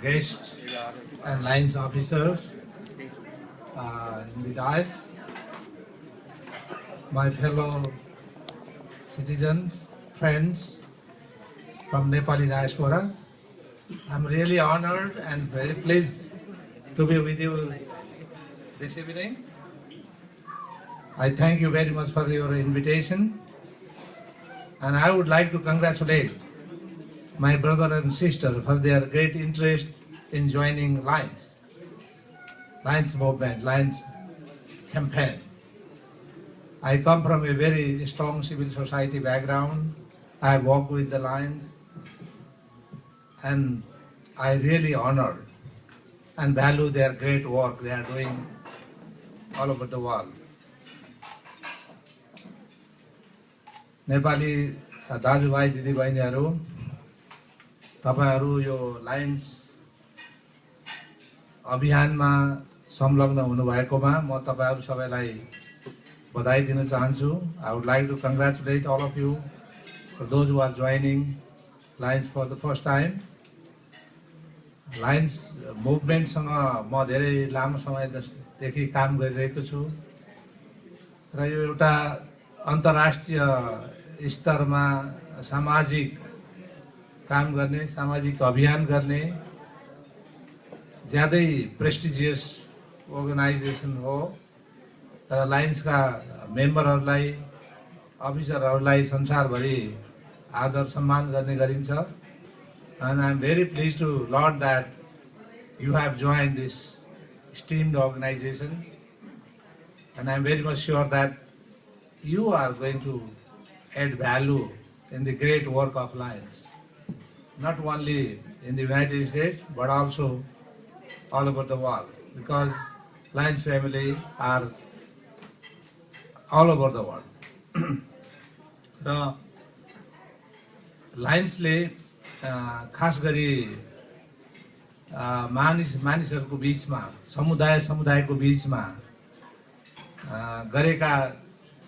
guests and lines officers in the dais, my fellow citizens, friends from Nepali diaspora. I'm really honored and very pleased to be with you this evening. I thank you very much for your invitation, and I would like to congratulate my brother and sister for their great interest in joining Lions movement, Lions campaign. I come from a very strong civil society background. I work with the Lions, and I really honor and value their great work they are doing all over the world. Nepali दाजुभाइ दिदीबहिनीहरू, तपाईहरू यो Lions अभियानमा संलग्न हुनुभएकोमा म तपाईहरू सबैलाई बधाई दिन चाहन्छु. I would like to congratulate all of you for those who are joining Lions for the first time. Lions मुभमेन्टसँग म धेरै लामो समयदेखि काम गरिरहेको छु र यो एउटा अन्तर्राष्ट्रिय स्तरमा सामाजिक काम गर्ने, सामाजिक अभियान गर्ने ज्यादै प्रेस्टिजियस अर्गनाइजेसन हो. तर लायन्सका मेम्बरहरूलाई, अफिसरहरूलाई संसारभरि आदर सम्मान गर्ने गरिन्छ. And I'm very pleased to learn that you have joined this esteemed organization, and I'm very much sure that you are going to add value in the great work of Lions, not only in the United States but also all over the world, because Lions family are all over the world. र लायन्सले खास गरी मानिसहरूको बीचमा, समुदायको बीचमा गरेका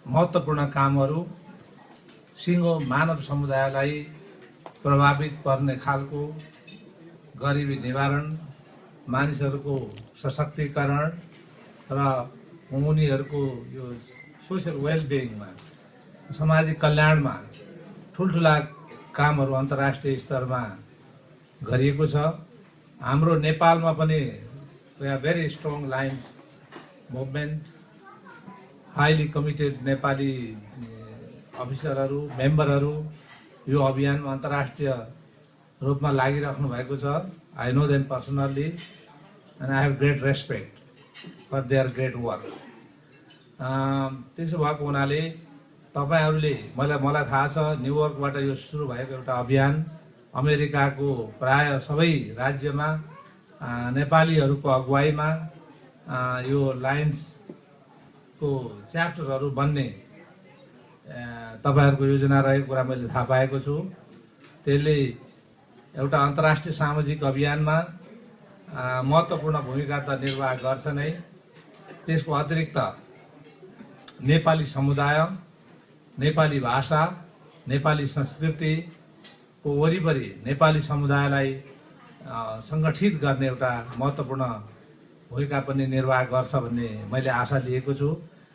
महत्त्वपूर्ण कामहरू सिङ्गो मानव समुदायलाई प्रभावित पर्ने खालको गरिबी निवारण, मानिसहरूको सशक्तिकरण र उनीहरूको यो सोशल वेलबिङमा, सामाजिक कल्याणमा ठुल्ठुला कामहरू अन्तर्राष्ट्रिय स्तरमा गरिएको छ. हाम्रो नेपालमा पनि we are very strong Lions movement, highly committed Nepali अफिसरहरू, मेम्बरहरू यो अभियानमा अन्तर्राष्ट्रिय रूपमा लागिराख्नु भएको छ. I know them personally and I have great respect for their great work. त्यसो भएको हुनाले तपाईहरूले मलाई थाहा छ न्युयोर्कबाट यो सुरु भएको एउटा अभियान अमेरिकाको प्राय सबै राज्यमा नेपालीहरूको अगुवाईमा यो लायन्सको च्याप्टरहरू बन्ने तपाईहरूको योजना रहेको कुरा मैले थाहा पाएको छु. त्यसले एउटा अन्तर्राष्ट्रिय सामाजिक अभियानमा महत्त्वपूर्ण भूमिका त निर्वाह गर्छ नै. त्यसको अतिरिक्त नेपाली समुदाय, नेपाली भाषा, नेपाली संस्कृतिको वरिपरि नेपाली समुदायलाई सङ्गठित गर्ने एउटा महत्त्वपूर्ण भूमिका पनि निर्वाह गर्छ भन्ने मैले आशा लिएको छु.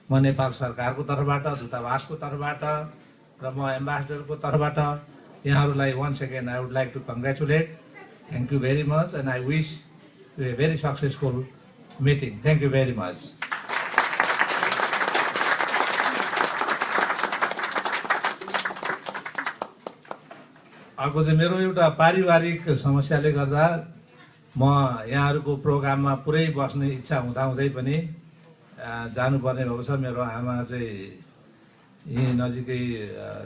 म नेपाल सरकारको तर्फबाट, दूतावासको तर्फबाट र म एम्बेसडरको तर्फबाट यहाँहरूलाई once again I would like to congratulate. Thank you very much and I wish you a very successful meeting. Thank you very much. अर्को चाहिँ मेरो एउटा पारिवारिक समस्याले गर्दा म यहाँहरूको प्रोग्राममा पुरै बस्ने इच्छा हुँदाहुँदै पनि जानुपर्ने भएको छ. मेरो आमा चाहिँ यहीँ नजिकै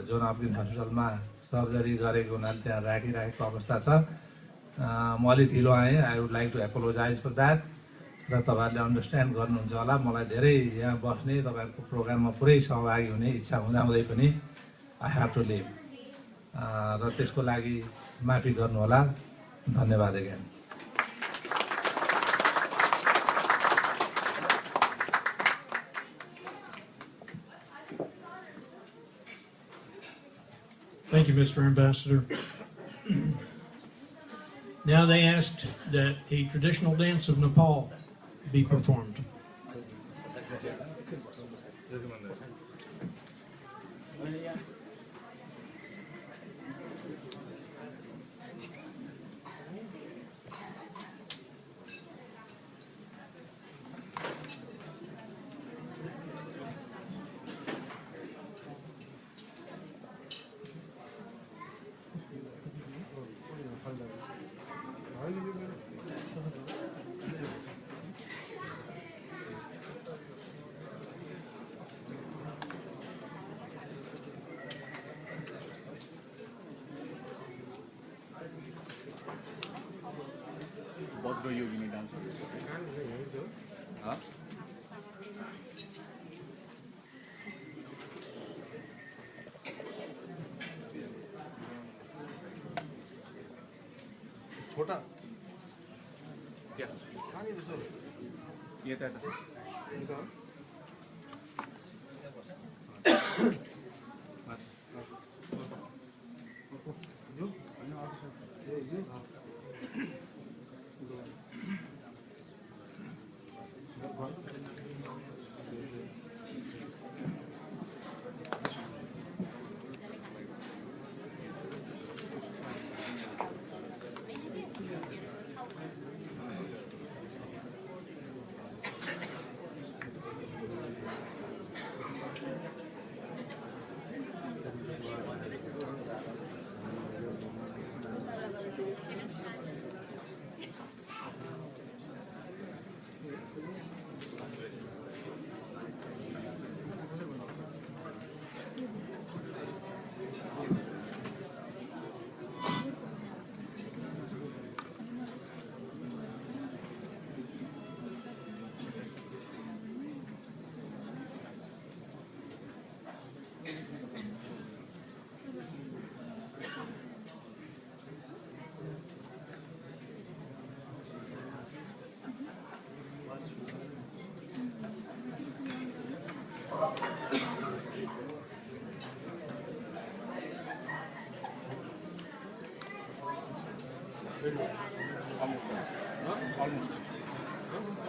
जोन हपकिन्स हस्पिटलमा सर्जरी गरेको हुनाले त्यहाँ राखिराखेको अवस्था छ. म अलि ढिलो आएँ. I would like to apologise for that. र तपाईँहरूले अन्डरस्ट्यान्ड गर्नुहुन्छ होला. मलाई धेरै यहाँ बस्ने, तपाईँहरूको प्रोग्राममा पुरै सहभागी हुने इच्छा हुँदाहुँदै पनि आई हेभ टु लिभ. र त्यसको लागि माफी गर्नुहोला. धन्यवाद again. Thank you, Mr. Ambassador. Now they asked that a traditional dance of Nepal be performed. छोटा क्या ये था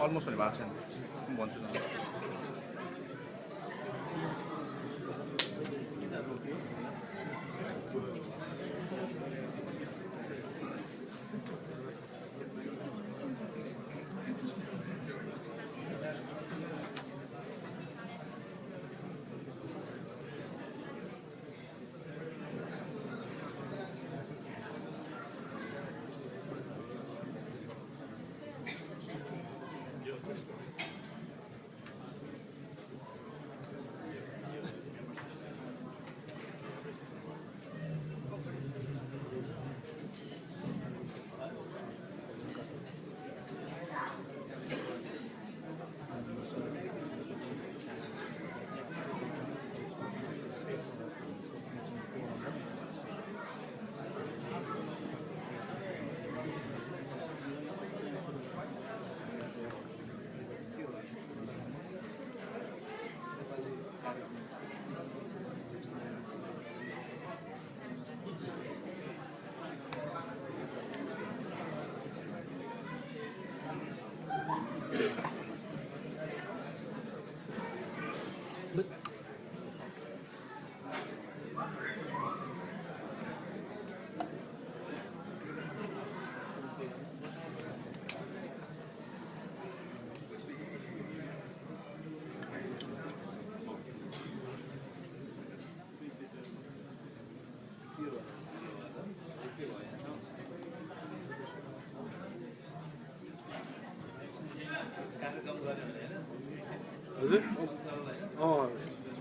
almost भने भएको छैन भन्छु न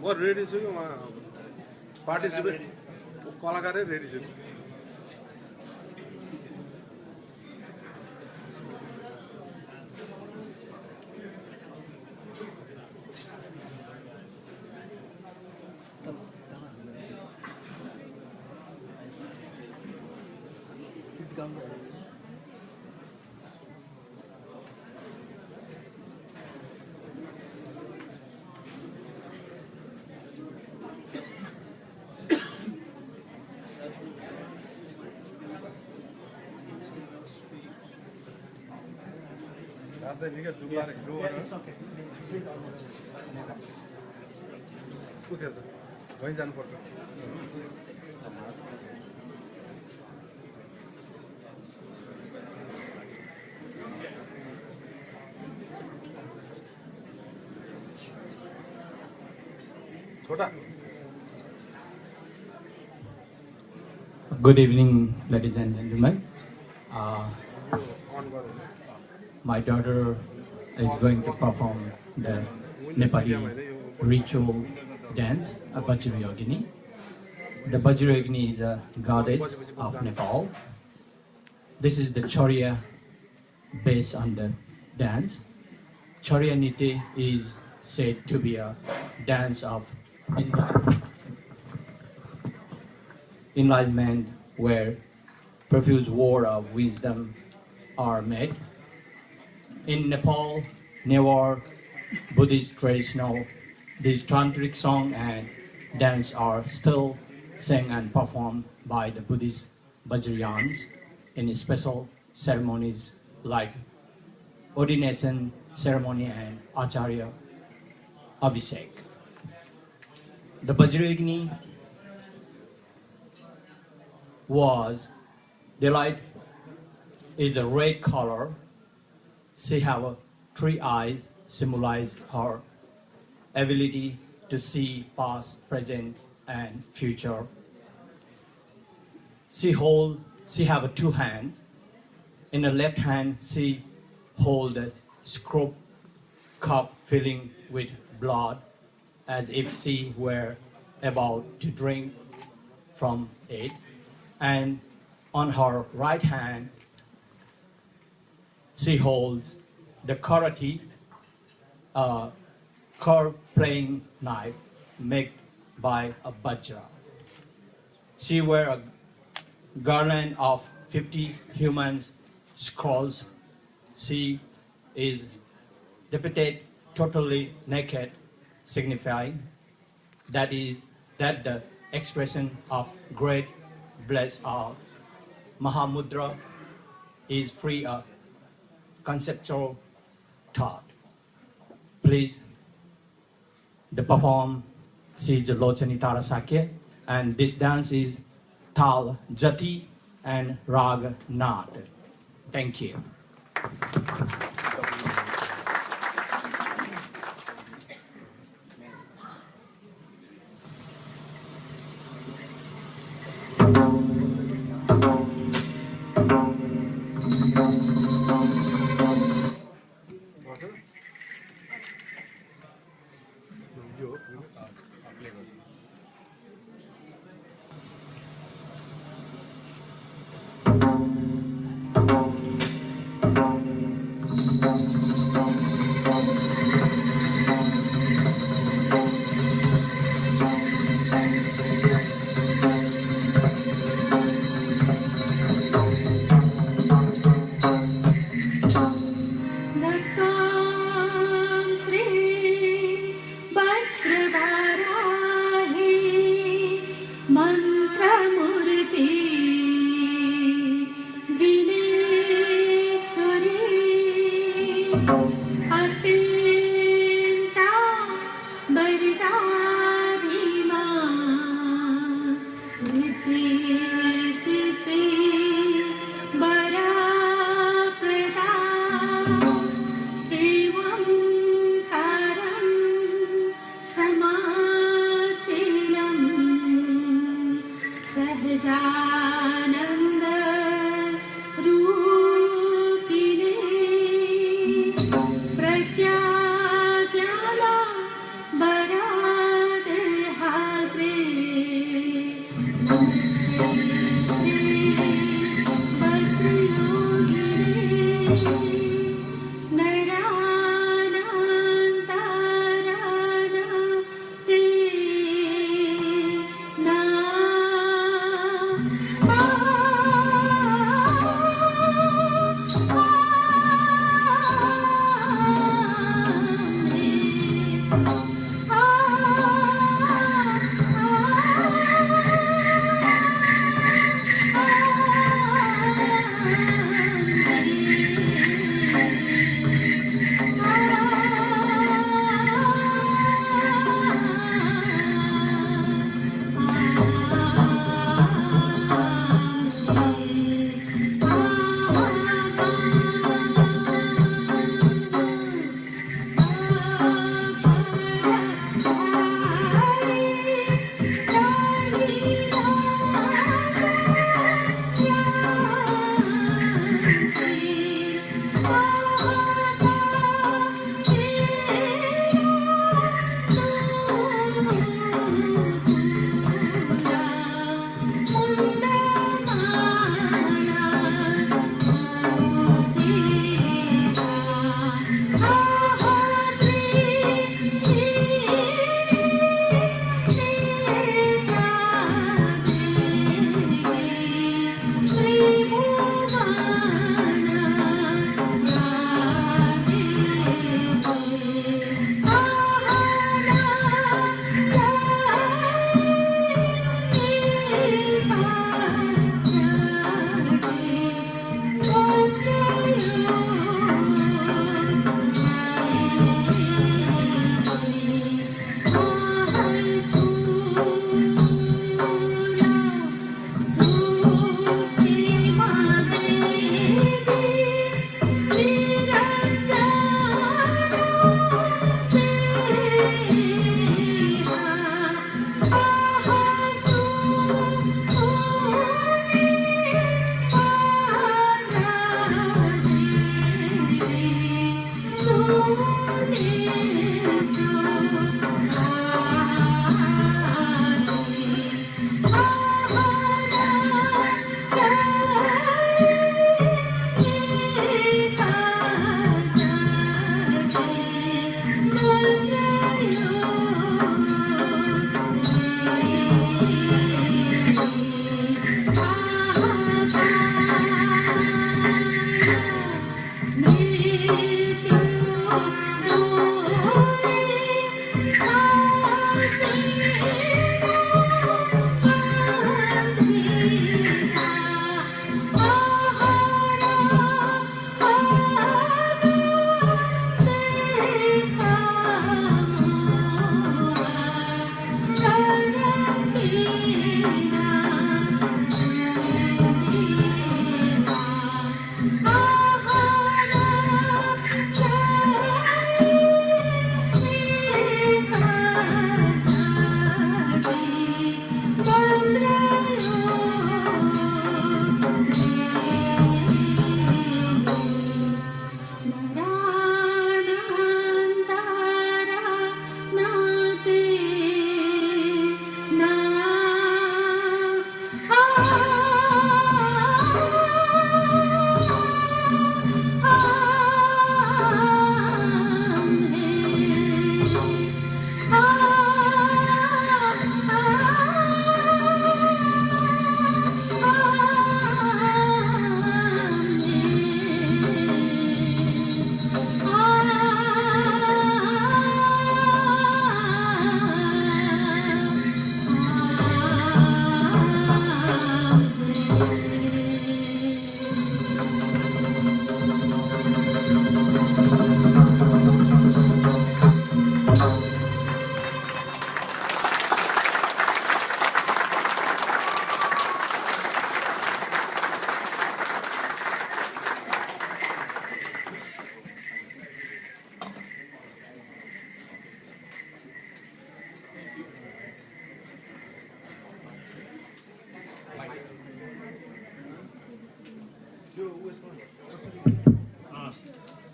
म रेडी छु कि पार्टिसिपेट कलाकारै रेडी छु निकै डुब्ला उठेछ वहीँ जानुपर्छ छोटा Good evening, ladies and gentlemen. My daughter is going to perform the Nepali ritual dance, a Vajrayogini. The Vajrayogini is a goddess of Nepal. This is the Chorya based on the dance. Chorya Niti is said to be a dance of enlightenment where profuse war of wisdom are made. In Nepal, Newar, Buddhist traditional, these tantric song and dance are still sung and performed by the Buddhist Vajrayans in special ceremonies like ordination ceremony and Acharya Abhishek. The Vajrayogini was, the light is a red color. She have 3 eyes, symbolize her ability to see past, present, and future. She have 2 hands. In the left hand, she hold a scrub cup filling with blood, as if she were about to drink from it. And on her right hand, she holds the karate, curved playing knife made by a Vajra. She wear a garland of 50 human scrolls. She is depicted totally naked, signifying that the expression of great bliss of Mahamudra is free of conceptual thought. Please, the perform is Lochani Tarasakya, and this dance is Tal Jati and Rag Nath. Thank you.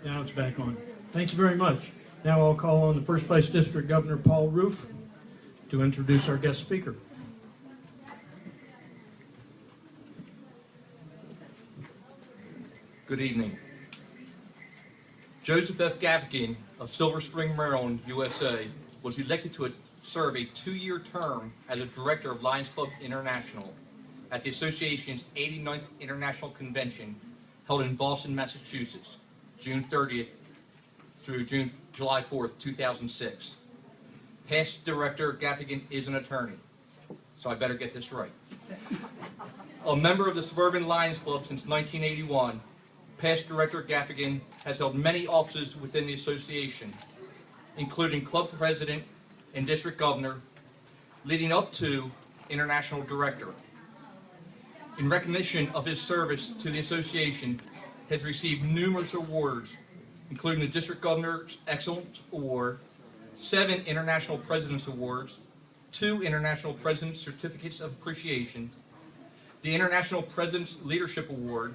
Now it's back on. Thank you very much. Now I'll call on the First Vice District Governor Paul Roof to introduce our guest speaker. Good evening. Joseph F. Gaffigan of Silver Spring, Maryland, USA, was elected to serve a 2-year term as a director of Lions Club International at the association's 89th International Convention held in Boston, Massachusetts, June 30th through July 4th, 2006. Past director Gaffigan is an attorney, so I better get this right. A member of the Suburban Lions Club since 1981, past director Gaffigan has held many offices within the association, including club president and district governor, leading up to international director. In recognition of his service to the association, has received numerous awards, including the District Governor's Excellence Award, 7 International President's Awards, 2 International President's Certificates of Appreciation, the International President's Leadership Award,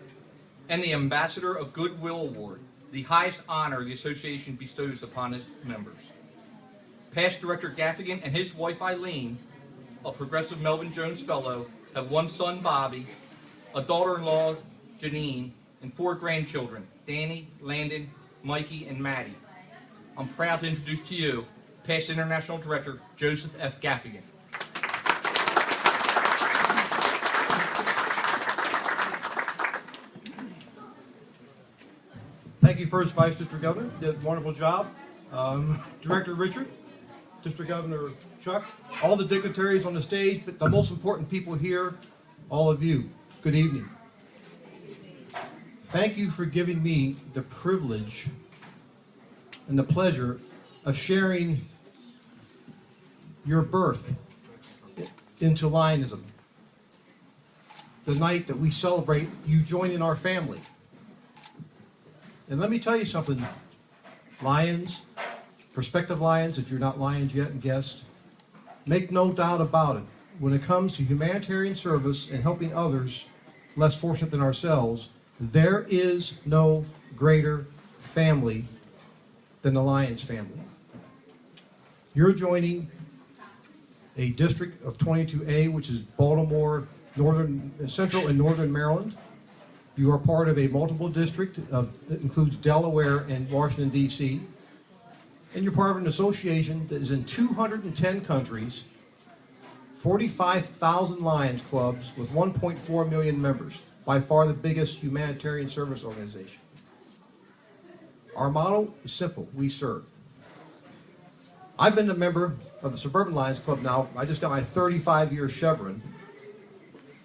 and the Ambassador of Goodwill Award, the highest honor the association bestows upon its members. Past Director Gaffigan and his wife Eileen, a Progressive Melvin Jones Fellow, have 1 son, Bobby, a daughter-in-law, Janine, and 4 grandchildren, Danny, Landon, Mikey, and Maddie. I'm proud to introduce to you past International Director Joseph F. Gaffigan. Thank you, First Vice District Governor. Did a wonderful job. Director Richard, District Governor Chuck, all the dignitaries on the stage, but the most important people here, all of you, good evening. Thank you for giving me the privilege and the pleasure of sharing your birth into Lionism. The night that we celebrate you joining our family. And let me tell you something, Lions, prospective Lions, if you're not Lions yet and guests, make no doubt about it. When it comes to humanitarian service and helping others less fortunate than ourselves, there is no greater family than the Lions family. You're joining a district of 22A, which is Baltimore, Central and Northern Maryland. You are part of a multiple district that includes Delaware and Washington, D.C. And you're part of an association that is in 210 countries, 45,000 Lions clubs with 1.4 million members, by far the biggest humanitarian service organization. Our motto is simple: we serve. I've been a member of the Suburban Lions Club now. I just got my 35-year chevron.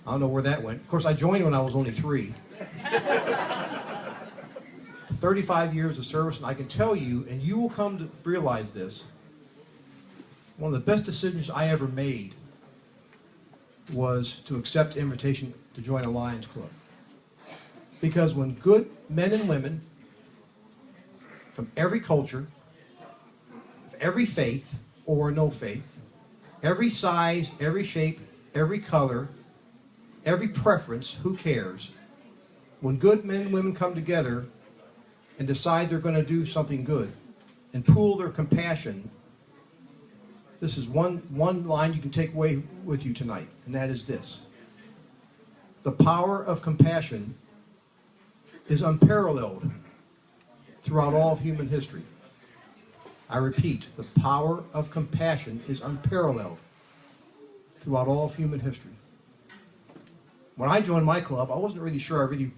I don't know where that went. Of course, I joined when I was only 3. 35 years of service, and I can tell you, and you will come to realize this, one of the best decisions I ever made was to accept the invitation to join a Lions Club. Because when good men and women from every culture, every faith or no faith, every size, every shape, every color, every preference, who cares? When good men and women come together and decide they're going to do something good and pool their compassion, this is one line you can take away with you tonight, and that is this: the power of compassion is unparalleled throughout all of human history. I repeat, the power of compassion is unparalleled throughout all of human history. When I joined my club, I wasn't really sure I really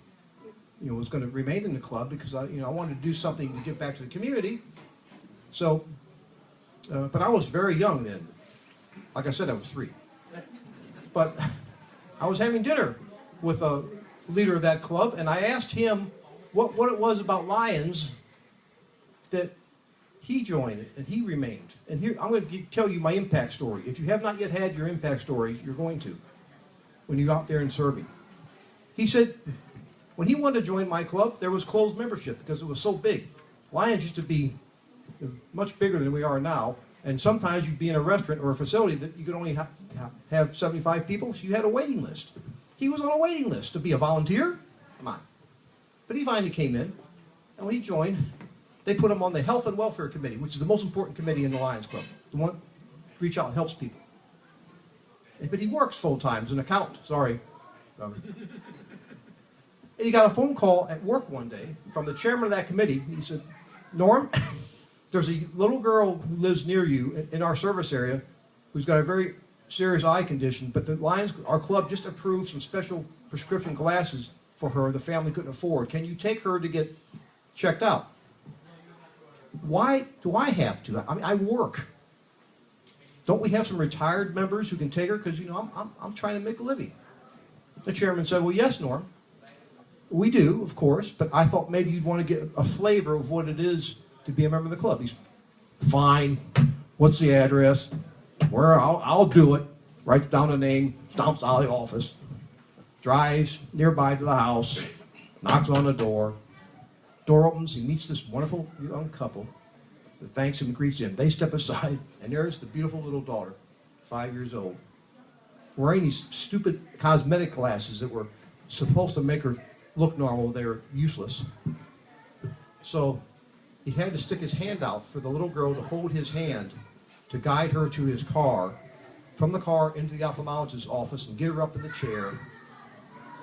was going to remain in the club, because I wanted to do something to give back to the community. So, but I was very young then. Like I said, I was 3. But I was having dinner with a leader of that club, and I asked him what it was about Lions that he joined and he remained. And here, I'm going to tell you my impact story. If you have not yet had your impact stories, you're going to when you're out there and serving. He said, when he wanted to join my club, there was closed membership because it was so big. Lions used to be much bigger than we are now, and sometimes you'd be in a restaurant or a facility that you could only have 75 people, so you had a waiting list. He was on a waiting list to be a volunteer. Come on. But he finally came in, and when he joined, They put him on the Health and Welfare Committee, which is the most important committee in the Lions Club. The one reach out and helps people. But he works full-time as an accountant. Sorry, Robert. And he got a phone call at work one day from the chairman of that committee. He said, Norm, there's a little girl who lives near you in our service area who's got a very serious eye condition, but the Lions, our club just approved some special prescription glasses for her the family couldn't afford. Can you take her to get checked out? Why do I have to? I mean, I work. Don't we have some retired members who can take her? Because, you know, I'm trying to make a living. The chairman said, well, yes, Norm. We do, of course, but I thought maybe you'd want to get a flavor of what it is to be a member of the club. He's fine. What's the address? Where? I'll do it. Writes down a name, stomps out of the office, drives nearby to the house, knocks on the door. Door opens. He meets this wonderful young couple that thanks him and greets him. They step aside, and there's the beautiful little daughter, 5 years old, wearing these stupid cosmetic glasses that were supposed to make her look normal. They're useless. So he had to stick his hand out for the little girl to hold his hand to guide her to his car, from the car into the ophthalmologist's office and get her up in the chair.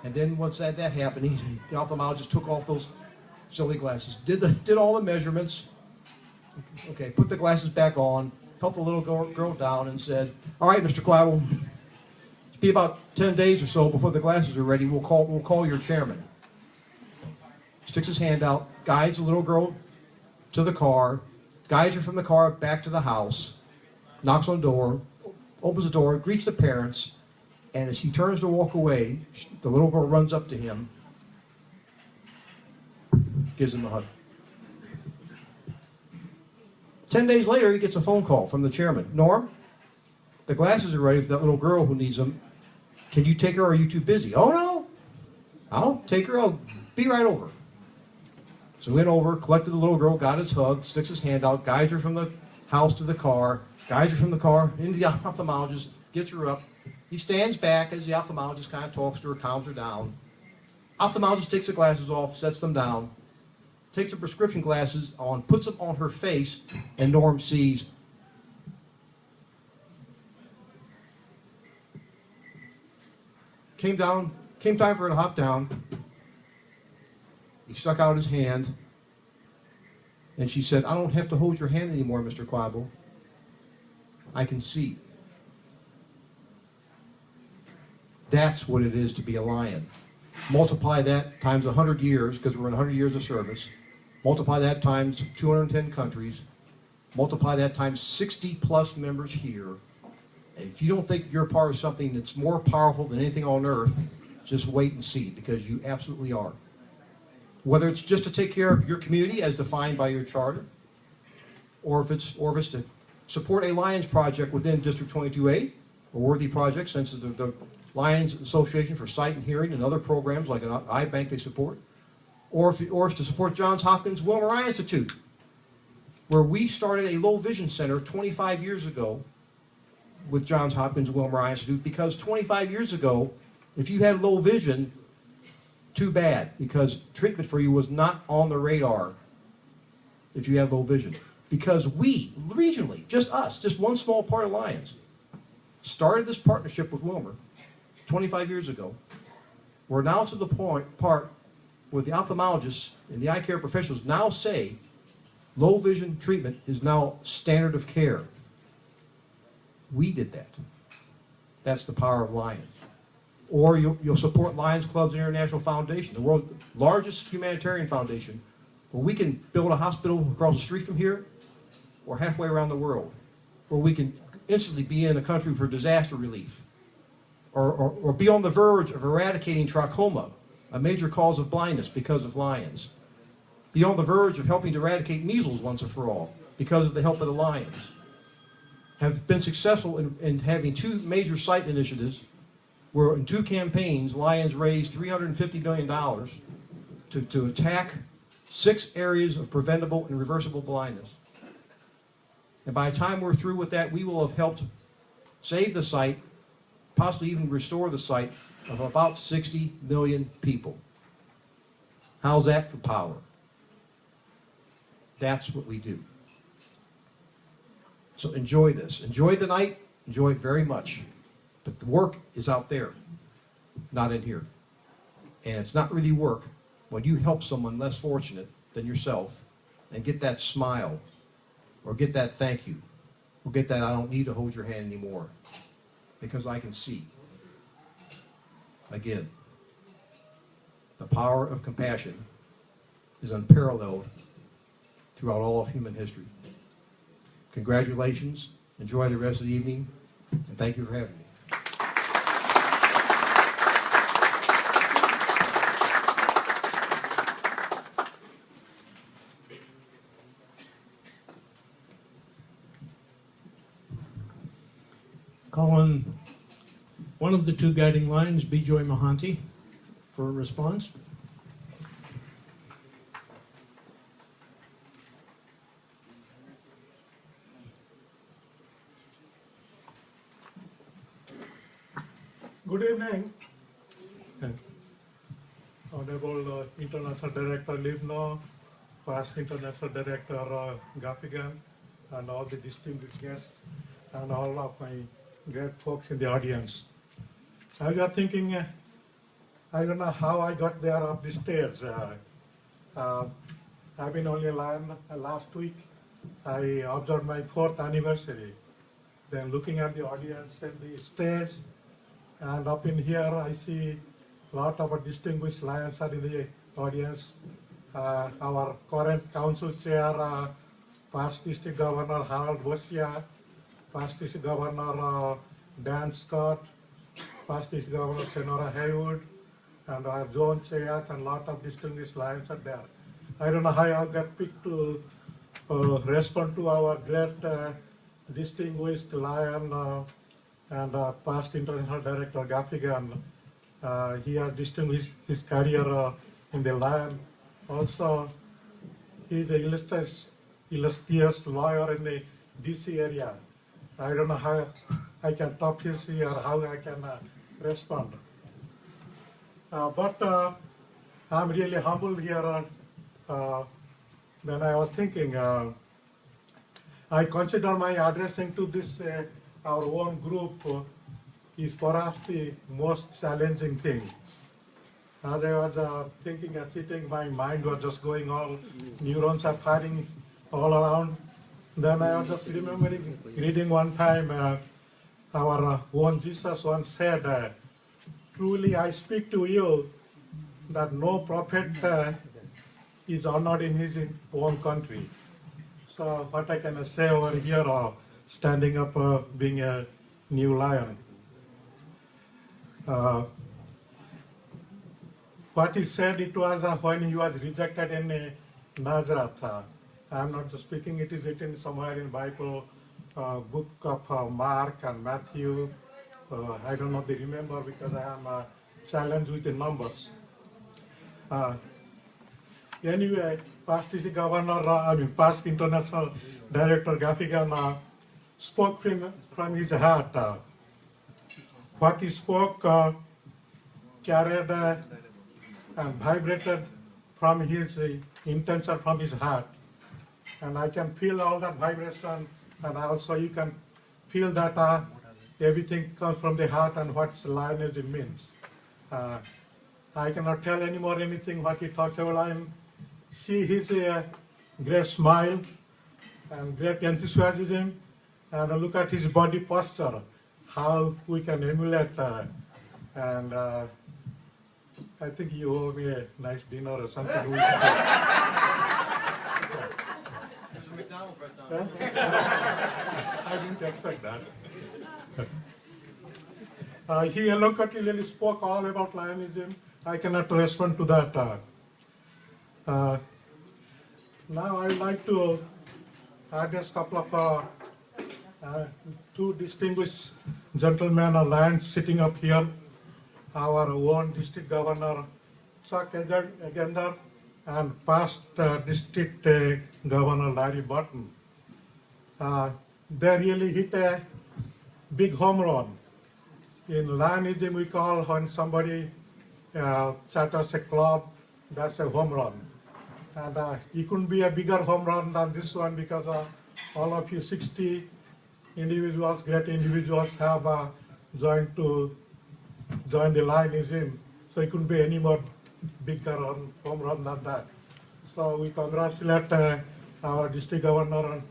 And then once that happened, the ophthalmologist took off those silly glasses, did all the measurements, okay, put the glasses back on, helped the little girl down and said, all right, Mr. Quibble, it'll be about 10 days or so before the glasses are ready. We'll call your chairman. Sticks his hand out, guides the little girl to the car, guides her from the car back to the house, knocks on the door, opens the door, greets the parents, and as he turns to walk away, the little girl runs up to him, gives him a hug. 10 days later, he gets a phone call from the chairman. Norm, the glasses are ready for that little girl who needs them. Can you take her or are you too busy? Oh, no. I'll take her. I'll be right over. So he went over, collected the little girl, got his hug, sticks his hand out, guides her from the house to the car, guides her from the car into the ophthalmologist, gets her up. He stands back as the ophthalmologist kind of talks to her, calms her down. Ophthalmologist takes the glasses off, sets them down, takes the prescription glasses on, puts them on her face, and Norm sees. Came time for her to hop down. He stuck out his hand, and she said, I don't have to hold your hand anymore, Mr. Quibble. I can see. That's what it is to be a lion. Multiply that times 100 years, because we're in 100 years of service. Multiply that times 210 countries. Multiply that times 60-plus members here. And if you don't think you're part of something that's more powerful than anything on earth, just wait and see, because you absolutely are. Whether it's just to take care of your community as defined by your charter, or if it's to support a Lions project within District 22A, a worthy project, since the Lions Association for Sight and Hearing and other programs like an eye bank they support, or it's to support Johns Hopkins Wilmer Eye Institute, where we started a low vision center 25 years ago with Johns Hopkins Wilmer Eye Institute, because 25 years ago, if you had low vision, too bad, because treatment for you was not on the radar if you had low vision. Because we, regionally, just us, just one small part of Lions, started this partnership with Wilmer 25 years ago. We're now to the part where the ophthalmologists and the eye care professionals now say low vision treatment is now standard of care. We did that. That's the power of Lions. Or you'll support Lions Clubs International Foundation, the world's largest humanitarian foundation, where we can build a hospital across the street from here or halfway around the world, where we can instantly be in a country for disaster relief, or be on the verge of eradicating trachoma, a major cause of blindness because of Lions. Be on the verge of helping to eradicate measles once and for all because of the help of the Lions. Have been successful in having two major site initiatives where in two campaigns, Lions raised $350 million to attack 6 areas of preventable and reversible blindness. And by the time we're through with that, we will have helped save the sight, possibly even restore the sight of about 60 million people. How's that for power? That's what we do. So enjoy this. Enjoy the night. Enjoy it very much. But the work is out there, not in here. And it's not really work when you help someone less fortunate than yourself and get that smile or get that thank you or get that I don't need to hold your hand anymore because I can see. Again, the power of compassion is unparalleled throughout all of human history. Congratulations. Enjoy the rest of the evening, and thank you for having me. Call on one of the two guiding lines, Bijoy Mahanti, for a response. Good evening. Honorable International Director Livno, past International Director Gaffigan, and all the distinguished guests, and all of my great folks in the audience. I was thinking, I don't know how I got there up the stairs. I've been only last week. I observed my 4th anniversary. Then looking at the audience and the stage, and up in here, I see a lot of distinguished lions are in the audience. Our current council chair, past district governor Harold Bosia, past district governor Dan Scott, past district governor Senora Haywood, and our zone chairs, and a lot of distinguished lions are there. I don't know how I got picked to respond to our great distinguished lion and past international director Gaffigan. He has distinguished his career in the land. Also, he is an illustrious lawyer in the DC area. I don't know how I can top his here, how I can respond. But I'm really humbled here. Then I was thinking, I consider my addressing to this our own group is perhaps the most challenging thing. As I was thinking and sitting, my mind was just going all, neurons are firing all around. Then I was just remembering, reading one time, our own Jesus once said, truly I speak to you that no prophet is honored in his own country. So what I can say over here, standing up, being a new lion. What he said, it was when he was rejected in Nazareth. I'm not just speaking, it is written somewhere in Bible, book of Mark and Matthew. I don't know, they remember because I am challenged with the numbers. Anyway, past district governor, past international director Gaffigan spoke from his heart. What he spoke carried and vibrated from his intention, from his heart. And I can feel all that vibration, and also you can feel that everything comes from the heart and what lionism means. I cannot tell anymore anything what he talks about. I see his great smile and great enthusiasm, and look at his body posture, how we can emulate. And I think you owe me a nice dinner or something. I didn't expect that. He eloquently spoke all about lionism. I cannot respond to that. Now I would like to address a couple of two distinguished gentlemen or lions sitting up here. Our own district governor, Chuck Agender, and past district governor Larry Burton. They really hit a big home run. In lionism, we call when somebody charters a club, that's a home run. And it couldn't be a bigger home run than this one because all of you 60 individuals, great individuals have joined the Lionism. So it couldn't be any more bigger home run than that. So we congratulate our district governor and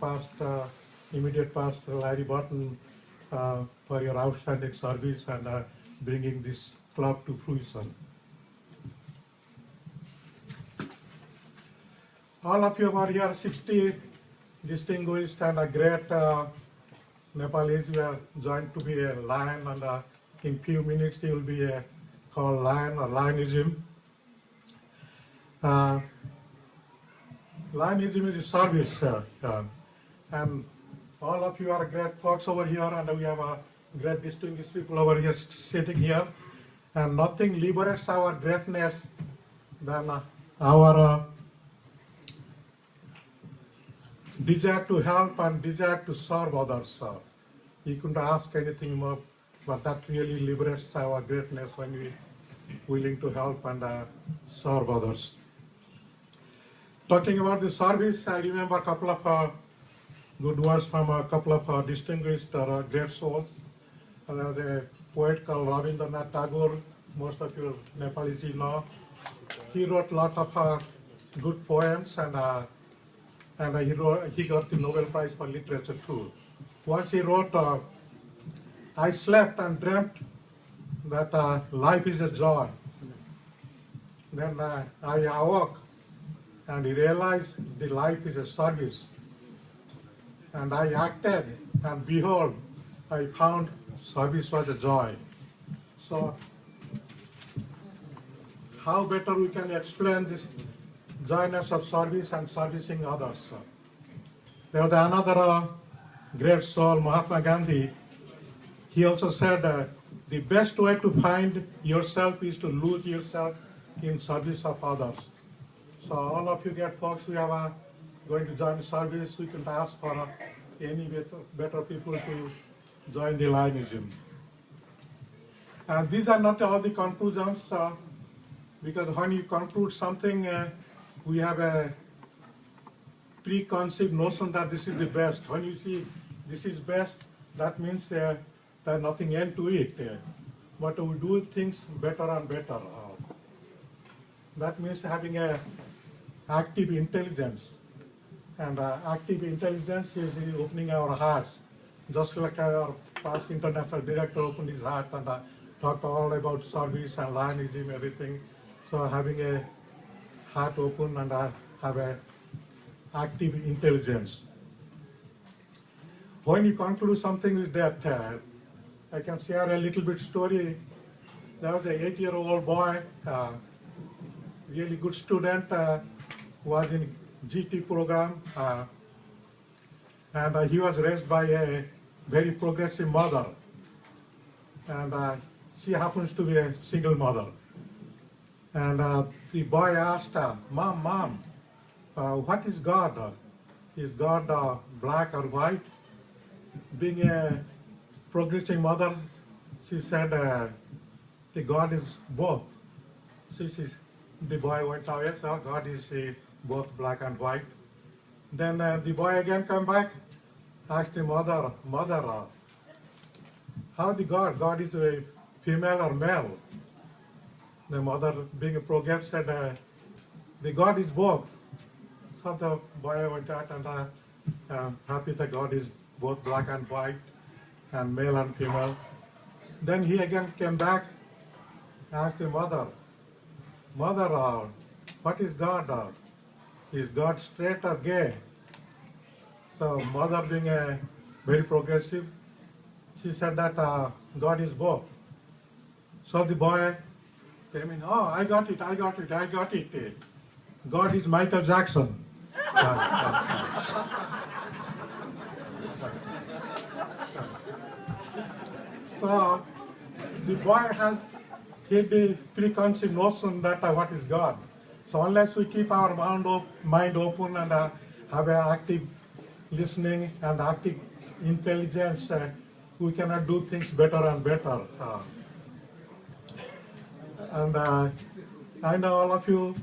immediate past Larry Burton for your outstanding service and bringing this club to fruition. All of you are here, 60 distinguished and a great Nepalese. We are joined to be a lion, and in few minutes he will be called lion or lionism. Lionism is a service, and all of you are great folks over here, and we have a great distinguished people over here sitting here. And nothing liberates our greatness than our desire to help and desire to serve others. You couldn't ask anything more, but that really liberates our greatness when we are willing to help and serve others. Talking about the service, I remember a couple of good words from a couple of distinguished great souls. There was a poet called Rabindranath Tagore, most of you Nepalese know. He wrote a lot of good poems, and he got the Nobel Prize for Literature too. Once he wrote, I slept and dreamt that life is a joy. Then I awoke and realized the life is a service. And I acted, and behold, I found service was a joy. So how better we can explain this joyness of service and servicing others? There was another great soul, Mahatma Gandhi. He also said the best way to find yourself is to lose yourself in service of others. So all of you great folks, we are going to join service. We can ask for any better people to join the Lionism. And these are not all the conclusions, because when you conclude something, we have a preconceived notion that this is the best. When you see this is best, that means there's nothing end to it. But we do things better and better. That means having a active intelligence. And active intelligence is opening our hearts. Just like our past international director opened his heart and talked all about service and Lionism, everything. So having a heart open and have a active intelligence. When you conclude something with that, I can share a little bit story. There was an 8-year-old boy, really good student, was in GT program, and he was raised by a very progressive mother, and she happens to be a single mother. And the boy asked her, Mom, what is God? Is God black or white? Being a progressive mother, she said, the God is both. The boy went away, so God is both black and white. Then the boy again come back, asked the mother, how the God is a female or male? The mother, being a progressive, said, the God is both. So the boy went out and happy that God is both black and white, and male and female. Then he again came back, asked the mother, what is God? Is God straight or gay? So mother, being a very progressive, she said that God is both. So the boy came in, oh, I got it. God is Michael Jackson. So the boy has the preconceived notion that what is God. So unless we keep our mind open and have an active listening and active intelligence, we cannot do things better and better. And I know all of you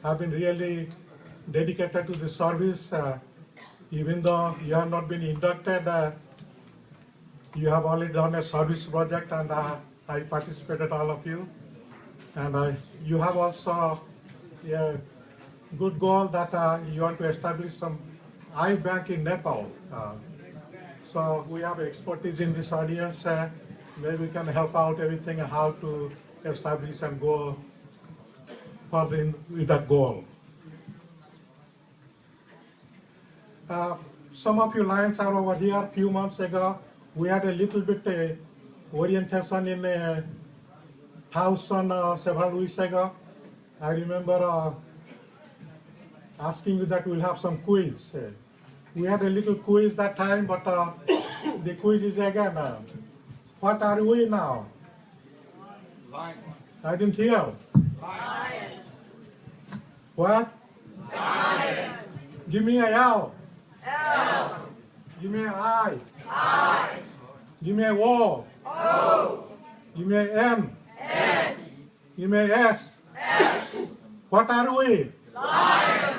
have been really dedicated to the service. Even though you have not been inducted, you have already done a service project, and I participated, all of you. And you have also a good goal that you want to establish some eye bank in Nepal. So we have expertise in this audience. Maybe we can help out everything how to establish and go further with that goal. Some of you Lions are over here. A few months ago, we had a little bit orientation in a house on several weeks ago. I remember asking you that we'll have some quiz. We had a little quiz that time, but the quiz is again. What are we now? Lions. I didn't hear. Lions. What? Lions. Give me a L. L. Give me an I. I. Give me a O. O. Give me a N. N. Give me a S. S. What are we? Lions.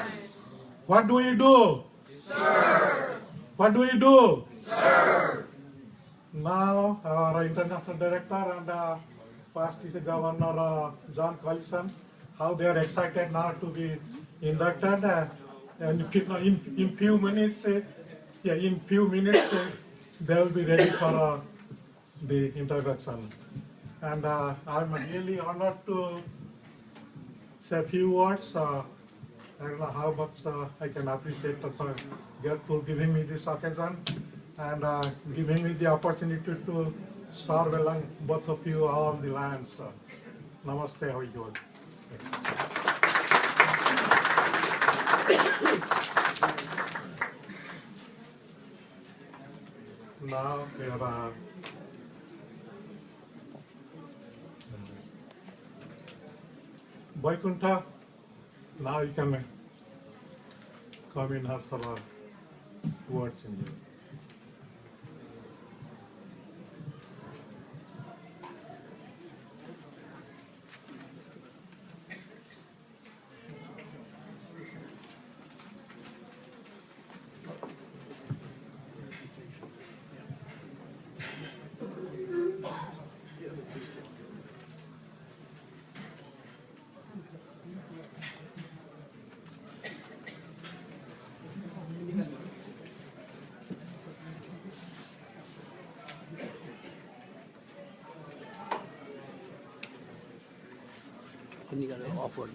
What do we do? Serve. What do we do? Serve. Now, our international director and past Governor John Collison, how they are excited now to be inducted. And in few minutes, they will be ready for the introduction. And I'm really honored to say a few words. I don't know how much I can appreciate for giving me this occasion and giving me the opportunity to serve along both of you all the lands. Namaste, how are you? Now we have Vaikuntha. Now you can come in her for words in you. Offer.